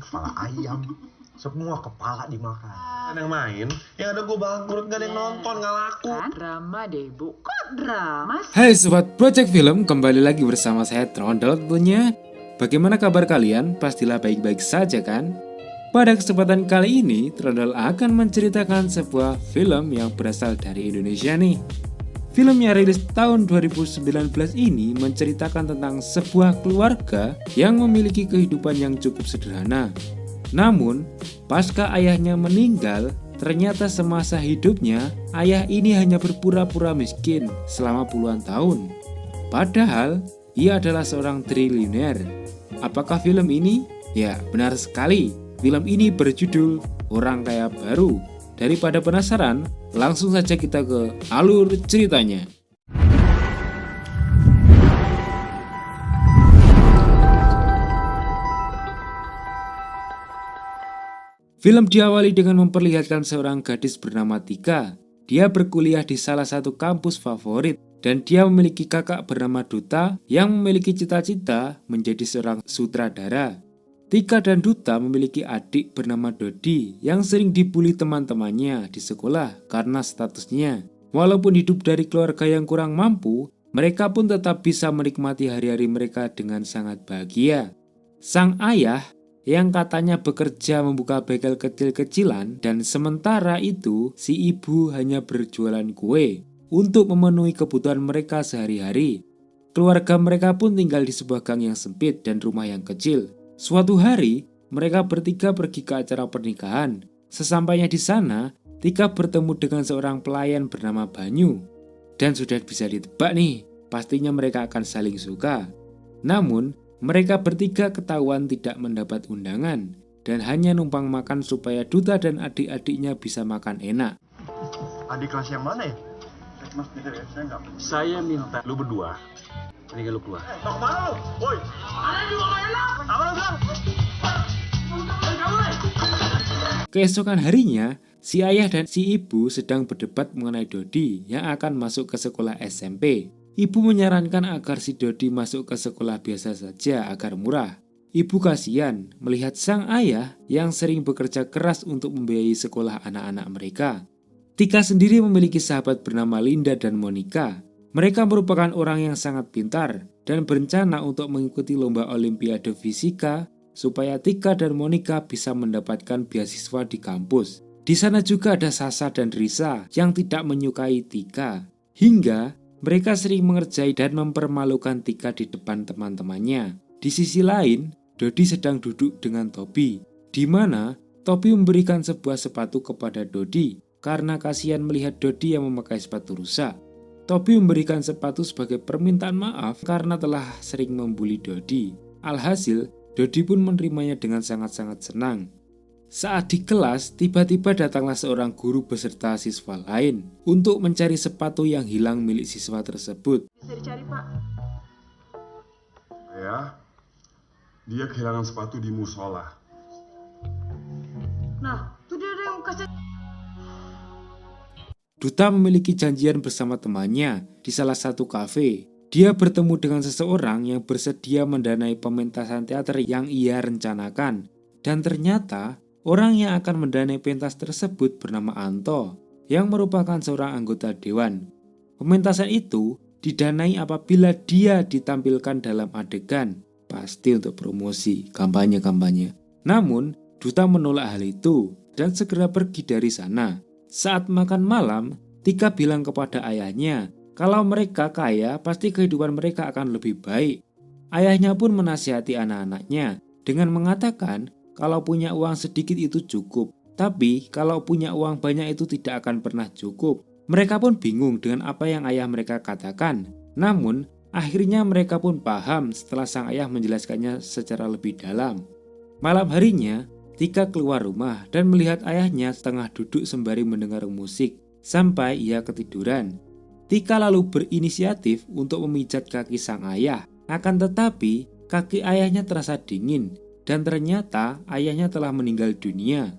kepala ayam, semua kepala dimakan. Yang main, yang ada gue bangkrut, gak ada yang nonton, gak laku. Drama deh bu, kok drama sih? Hai Sobat Project Film, kembali lagi bersama saya Trondol tentunya. Bagaimana kabar kalian? Pastilah baik-baik saja kan? Pada kesempatan kali ini, Trondol akan menceritakan sebuah film yang berasal dari Indonesia nih. Film yang rilis tahun 2019 ini menceritakan tentang sebuah keluarga yang memiliki kehidupan yang cukup sederhana. Namun, pasca ayahnya meninggal, ternyata semasa hidupnya, ayah ini hanya berpura-pura miskin selama puluhan tahun. Padahal, ia adalah seorang triliuner. Apakah film ini? Ya, benar sekali. Film ini berjudul Orang Kaya Baru. Daripada penasaran, langsung saja kita ke alur ceritanya. Film diawali dengan memperlihatkan seorang gadis bernama Tika. Dia berkuliah di salah satu kampus favorit dan dia memiliki kakak bernama Duta yang memiliki cita-cita menjadi seorang sutradara. Tika dan Duta memiliki adik bernama Dodi yang sering dibully teman-temannya di sekolah karena statusnya. Walaupun hidup dari keluarga yang kurang mampu, mereka pun tetap bisa menikmati hari-hari mereka dengan sangat bahagia. Sang ayah yang katanya bekerja membuka bengkel kecil-kecilan dan sementara itu si ibu hanya berjualan kue untuk memenuhi kebutuhan mereka sehari-hari. Keluarga mereka pun tinggal di sebuah gang yang sempit dan rumah yang kecil. Suatu hari, mereka bertiga pergi ke acara pernikahan. Sesampainya di sana, Tika bertemu dengan seorang pelayan bernama Banyu. Dan sudah bisa ditebak nih, pastinya mereka akan saling suka. Namun, mereka bertiga ketahuan tidak mendapat undangan dan hanya numpang makan supaya Duta dan adik-adiknya bisa makan enak. Adik kelas yang mana ya? Mas, bener ya, saya nggak. Saya minta lu berdua, ini lu keluar. Mau kemana lu? Woi! Ada juga nggak enak! Apa lu bilang? Keesokan harinya, si ayah dan si ibu sedang berdebat mengenai Dodi yang akan masuk ke sekolah SMP. Ibu menyarankan agar si Dodi masuk ke sekolah biasa saja agar murah. Ibu kasihan melihat sang ayah yang sering bekerja keras untuk membiayai sekolah anak-anak mereka. Tika sendiri memiliki sahabat bernama Linda dan Monica. Mereka merupakan orang yang sangat pintar dan berencana untuk mengikuti lomba Olimpiade Fisika supaya Tika dan Monica bisa mendapatkan beasiswa di kampus. Di sana juga ada Sasa dan Risa yang tidak menyukai Tika. Hingga mereka sering mengerjai dan mempermalukan Tika di depan teman-temannya. Di sisi lain, Dodi sedang duduk dengan Tobi, di mana Tobi memberikan sebuah sepatu kepada Dodi karena kasihan melihat Dodi yang memakai sepatu rusak. Tobi memberikan sepatu sebagai permintaan maaf karena telah sering membuli Dodi. Alhasil, Dodi pun menerimanya dengan sangat-sangat senang. Saat di kelas, tiba-tiba datanglah seorang guru beserta siswa lain untuk mencari sepatu yang hilang milik siswa tersebut. Bisa dicari pak. Ya, dia kehilangan sepatu di musola. Nah, tuh dia ada yang kasih. Duta memiliki janjian bersama temannya di salah satu kafe. Dia bertemu dengan seseorang yang bersedia mendanai pementasan teater yang ia rencanakan. Dan ternyata, orang yang akan mendanai pentas tersebut bernama Anto, yang merupakan seorang anggota dewan. Pementasan itu didanai apabila dia ditampilkan dalam adegan, pasti untuk promosi, kampanye-kampanye. Namun, Duta menolak hal itu dan segera pergi dari sana. Saat makan malam, Tika bilang kepada ayahnya, kalau mereka kaya, pasti kehidupan mereka akan lebih baik. Ayahnya pun menasihati anak-anaknya dengan mengatakan, kalau punya uang sedikit itu cukup, tapi kalau punya uang banyak itu tidak akan pernah cukup. Mereka pun bingung dengan apa yang ayah mereka katakan. Namun, akhirnya mereka pun paham setelah sang ayah menjelaskannya secara lebih dalam. Malam harinya, Tika keluar rumah dan melihat ayahnya setengah duduk sembari mendengar musik sampai ia ketiduran. Tika lalu berinisiatif untuk memijat kaki sang ayah. Akan tetapi, kaki ayahnya terasa dingin. Dan ternyata ayahnya telah meninggal dunia.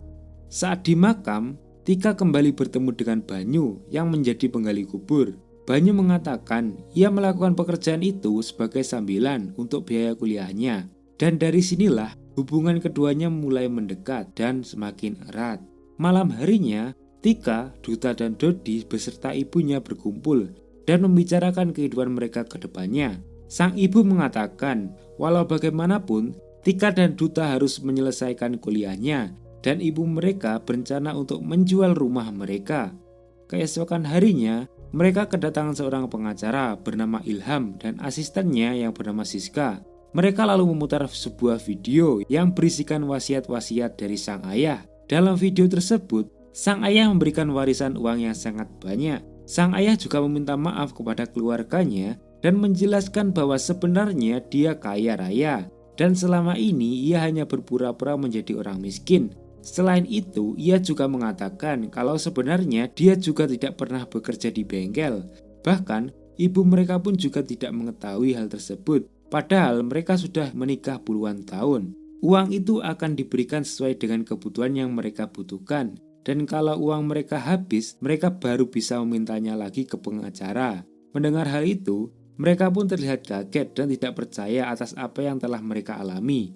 Saat di makam, Tika kembali bertemu dengan Banyu yang menjadi penggali kubur. Banyu mengatakan ia melakukan pekerjaan itu sebagai sambilan untuk biaya kuliahnya. Dan dari sinilah hubungan keduanya mulai mendekat dan semakin erat. Malam harinya, Tika, Duta dan Dodi beserta ibunya berkumpul dan membicarakan kehidupan mereka ke depannya. Sang ibu mengatakan, walau bagaimanapun, Tika dan Duta harus menyelesaikan kuliahnya dan ibu mereka berencana untuk menjual rumah mereka. Keesokan harinya, mereka kedatangan seorang pengacara bernama Ilham dan asistennya yang bernama Siska. Mereka lalu memutar sebuah video yang berisikan wasiat-wasiat dari sang ayah. Dalam video tersebut, sang ayah memberikan warisan uang yang sangat banyak. Sang ayah juga meminta maaf kepada keluarganya dan menjelaskan bahwa sebenarnya dia kaya raya dan selama ini ia hanya berpura-pura menjadi orang miskin. Selain itu, ia juga mengatakan kalau sebenarnya dia juga tidak pernah bekerja di bengkel. Bahkan, ibu mereka pun juga tidak mengetahui hal tersebut. Padahal mereka sudah menikah puluhan tahun. Uang itu akan diberikan sesuai dengan kebutuhan yang mereka butuhkan. Dan kalau uang mereka habis, mereka baru bisa memintanya lagi ke pengacara. Mendengar hal itu, mereka pun terlihat kaget dan tidak percaya atas apa yang telah mereka alami.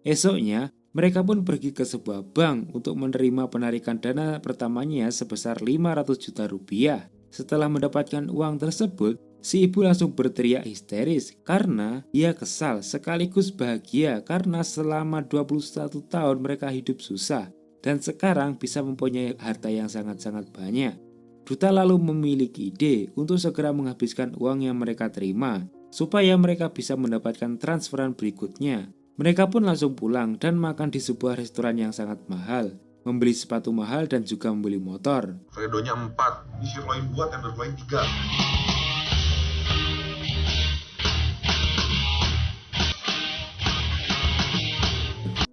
Esoknya, mereka pun pergi ke sebuah bank untuk menerima penarikan dana pertamanya sebesar 500 juta rupiah. Setelah mendapatkan uang tersebut, si ibu langsung berteriak histeris karena ia kesal sekaligus bahagia karena selama 21 tahun mereka hidup susah dan sekarang bisa mempunyai harta yang sangat-sangat banyak. Duta lalu memiliki ide untuk segera menghabiskan uang yang mereka terima supaya mereka bisa mendapatkan transferan berikutnya. Mereka pun langsung pulang dan makan di sebuah restoran yang sangat mahal, membeli sepatu mahal dan juga membeli motor. Fredonya 4, ini sirloin 2, tenderloin 3.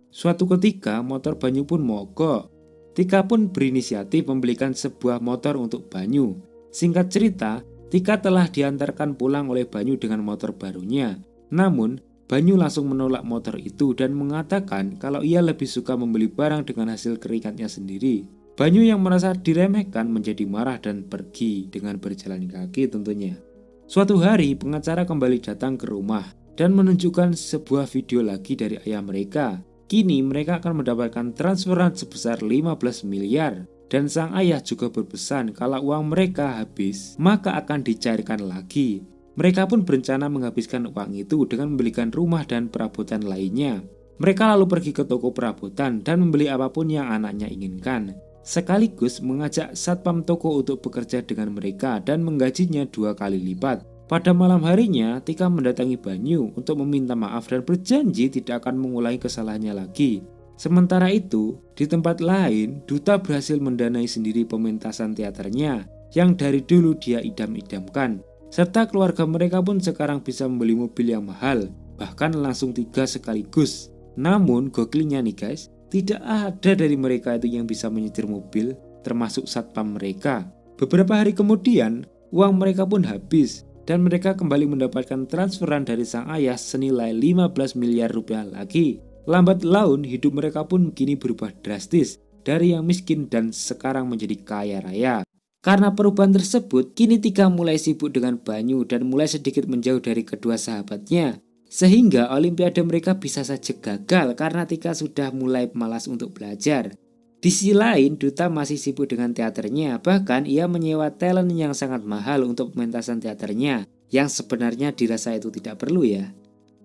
Suatu ketika motor Banyu pun mogok. Tika pun berinisiatif membelikan sebuah motor untuk Banyu. Singkat cerita, Tika telah diantarkan pulang oleh Banyu dengan motor barunya. Namun, Banyu langsung menolak motor itu dan mengatakan kalau ia lebih suka membeli barang dengan hasil keringatnya sendiri. Banyu yang merasa diremehkan menjadi marah dan pergi dengan berjalan kaki tentunya. Suatu hari pengacara kembali datang ke rumah dan menunjukkan sebuah video lagi dari ayah mereka. Kini mereka akan mendapatkan transferan sebesar 15 miliar dan sang ayah juga berpesan kalau uang mereka habis maka akan dicarikan lagi. Mereka pun berencana menghabiskan uang itu dengan membelikan rumah dan perabotan lainnya. Mereka lalu pergi ke toko perabotan dan membeli apapun yang anaknya inginkan. Sekaligus mengajak satpam toko untuk bekerja dengan mereka dan menggajinya 2 kali lipat. Pada malam harinya, Tika mendatangi Banyu untuk meminta maaf dan berjanji tidak akan mengulangi kesalahannya lagi. Sementara itu, di tempat lain, Duta berhasil mendanai sendiri pementasan teaternya yang dari dulu dia idam-idamkan. Serta keluarga mereka pun sekarang bisa membeli mobil yang mahal, bahkan langsung 3 sekaligus. Namun gokilnya nih guys, tidak ada dari mereka itu yang bisa menyetir mobil, termasuk satpam mereka. Beberapa hari kemudian, uang mereka pun habis dan mereka kembali mendapatkan transferan dari sang ayah senilai 15 miliar rupiah lagi. Lambat laun hidup mereka pun kini berubah drastis dari yang miskin dan sekarang menjadi kaya raya. Karena perubahan tersebut, kini Tika mulai sibuk dengan Banyu dan mulai sedikit menjauh dari kedua sahabatnya. Sehingga olimpiade mereka bisa saja gagal karena Tika sudah mulai malas untuk belajar. Di sisi lain, Duta masih sibuk dengan teaternya, bahkan ia menyewa talent yang sangat mahal untuk pementasan teaternya, yang sebenarnya dirasa itu tidak perlu ya.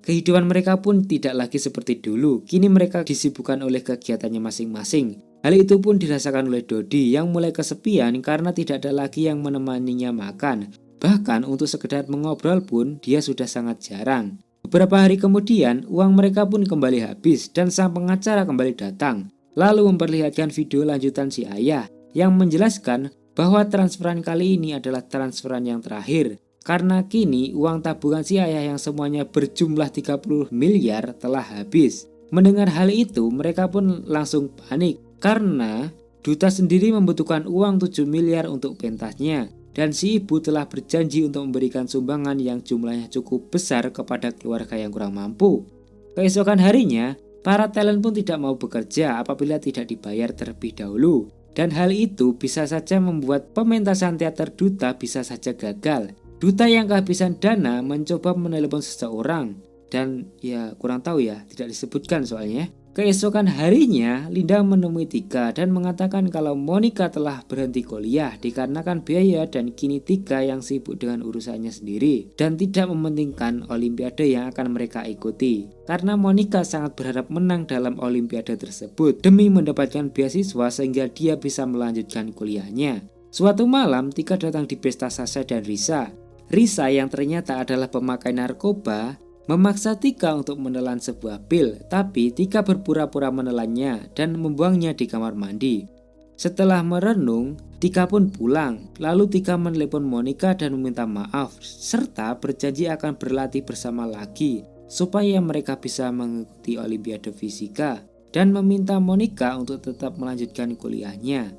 Kehidupan mereka pun tidak lagi seperti dulu, kini mereka disibukkan oleh kegiatannya masing-masing. Hal itu pun dirasakan oleh Dodi yang mulai kesepian karena tidak ada lagi yang menemaninya makan. Bahkan untuk sekedar mengobrol pun dia sudah sangat jarang. Beberapa hari kemudian uang mereka pun kembali habis dan sang pengacara kembali datang. Lalu memperlihatkan video lanjutan si ayah yang menjelaskan bahwa transferan kali ini adalah transferan yang terakhir. Karena kini uang tabungan si ayah yang semuanya berjumlah 30 miliar telah habis. Mendengar hal itu mereka pun langsung panik. Karena Duta sendiri membutuhkan uang 7 miliar untuk pentasnya dan si ibu telah berjanji untuk memberikan sumbangan yang jumlahnya cukup besar kepada keluarga yang kurang mampu. Keesokan harinya, para talent pun tidak mau bekerja apabila tidak dibayar terlebih dahulu dan hal itu bisa saja membuat pementasan teater Duta bisa saja gagal. Duta yang kehabisan dana mencoba menelepon seseorang dan ya kurang tahu ya, tidak disebutkan soalnya. Keesokan harinya, Linda menemui Tika dan mengatakan kalau Monica telah berhenti kuliah dikarenakan biaya dan kini Tika yang sibuk dengan urusannya sendiri dan tidak mementingkan olimpiade yang akan mereka ikuti. Karena Monica sangat berharap menang dalam olimpiade tersebut demi mendapatkan beasiswa sehingga dia bisa melanjutkan kuliahnya. Suatu malam, Tika datang di pesta Sasha dan Risa. Risa yang ternyata adalah pemakai narkoba memaksa Tika untuk menelan sebuah pil, tapi Tika berpura-pura menelannya dan membuangnya di kamar mandi. Setelah merenung, Tika pun pulang. Lalu Tika menelepon Monica dan meminta maaf, serta berjanji akan berlatih bersama lagi supaya mereka bisa mengikuti olimpiade fisika dan meminta Monica untuk tetap melanjutkan kuliahnya.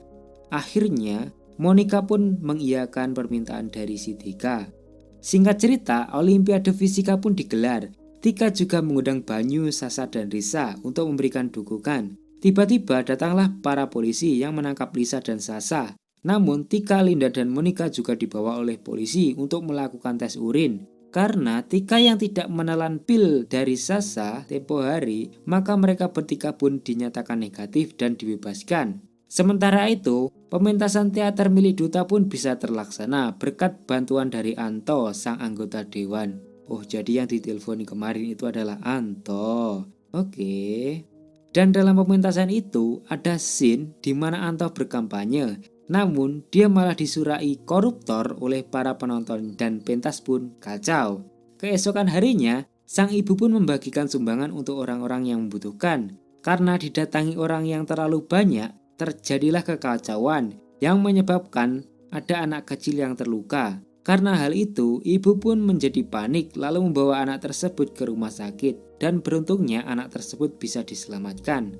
Akhirnya, Monica pun mengiyakan permintaan dari si Tika. Singkat cerita, olimpiade fisika pun digelar. Tika juga mengundang Banyu, Sasha, dan Risa untuk memberikan dukungan. Tiba-tiba datanglah para polisi yang menangkap Risa dan Sasha. Namun Tika, Linda, dan Monica juga dibawa oleh polisi untuk melakukan tes urin. Karena Tika yang tidak menelan pil dari Sasha tempo hari, maka mereka bertiga pun dinyatakan negatif dan dibebaskan. Sementara itu, pementasan teater milik Duta pun bisa terlaksana berkat bantuan dari Anto, sang anggota dewan. Oh, jadi yang diteleponi kemarin itu adalah Anto. Oke. Dan dalam pementasan itu ada scene di mana Anto berkampanye. Namun, dia malah disurai koruptor oleh para penonton dan pentas pun kacau. Keesokan harinya, sang ibu pun membagikan sumbangan untuk orang-orang yang membutuhkan. Karena didatangi orang yang terlalu banyak, terjadilah kekacauan yang menyebabkan ada anak kecil yang terluka. Karena hal itu, ibu pun menjadi panik lalu membawa anak tersebut ke rumah sakit dan beruntungnya anak tersebut bisa diselamatkan.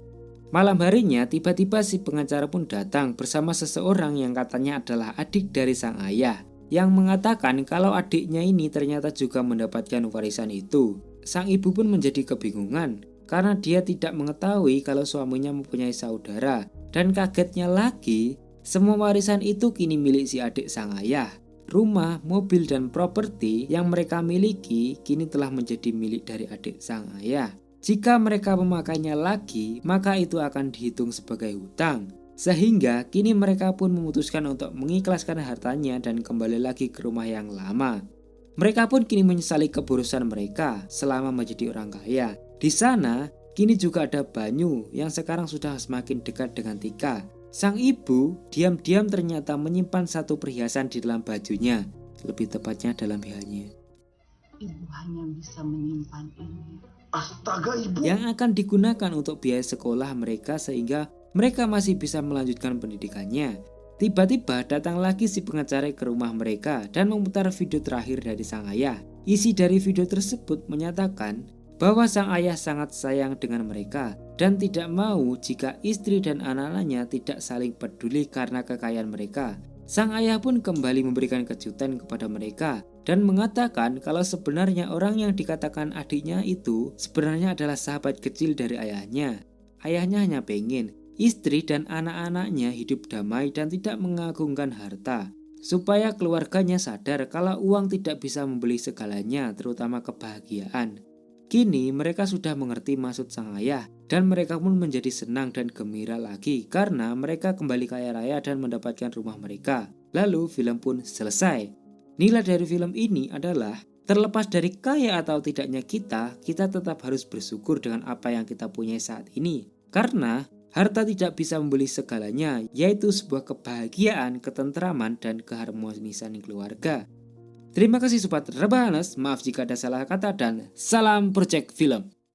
Malam harinya tiba-tiba si pengacara pun datang bersama seseorang yang katanya adalah adik dari sang ayah yang mengatakan kalau adiknya ini ternyata juga mendapatkan warisan itu. Sang ibu pun menjadi kebingungan karena dia tidak mengetahui kalau suaminya mempunyai saudara. Dan kagetnya lagi, semua warisan itu kini milik si adik sang ayah. Rumah, mobil, dan properti yang mereka miliki kini telah menjadi milik dari adik sang ayah. Jika mereka memakainya lagi, maka itu akan dihitung sebagai hutang. Sehingga kini mereka pun memutuskan untuk mengikhlaskan hartanya dan kembali lagi ke rumah yang lama. Mereka pun kini menyesali keburusan mereka selama menjadi orang kaya. Di sana, kini juga ada Banyu yang sekarang sudah semakin dekat dengan Tika. Sang ibu diam-diam ternyata menyimpan satu perhiasan di dalam bajunya, lebih tepatnya dalam BH-nya. Ibu hanya bisa menyimpan ini. Astaga, ibu. Yang akan digunakan untuk biaya sekolah mereka sehingga mereka masih bisa melanjutkan pendidikannya. Tiba-tiba datang lagi si pengacara ke rumah mereka dan memutar video terakhir dari sang ayah. Isi dari video tersebut menyatakan bahwa sang ayah sangat sayang dengan mereka dan tidak mau jika istri dan anak-anaknya tidak saling peduli karena kekayaan mereka. Sang ayah pun kembali memberikan kejutan kepada mereka dan mengatakan kalau sebenarnya orang yang dikatakan adiknya itu sebenarnya adalah sahabat kecil dari ayahnya. Ayahnya hanya pengen istri dan anak-anaknya hidup damai dan tidak mengagungkan harta, supaya keluarganya sadar kalau uang tidak bisa membeli segalanya, terutama kebahagiaan. Kini mereka sudah mengerti maksud sang ayah dan mereka pun menjadi senang dan gembira lagi karena mereka kembali kaya raya dan mendapatkan rumah mereka. Lalu film pun selesai. Nilai dari film ini adalah terlepas dari kaya atau tidaknya kita tetap harus bersyukur dengan apa yang kita punya saat ini. Karena harta tidak bisa membeli segalanya, yaitu sebuah kebahagiaan, ketentraman, dan keharmonisan keluarga. Terima kasih Sobat Rebahanes, maaf jika ada salah kata dan salam Project Film.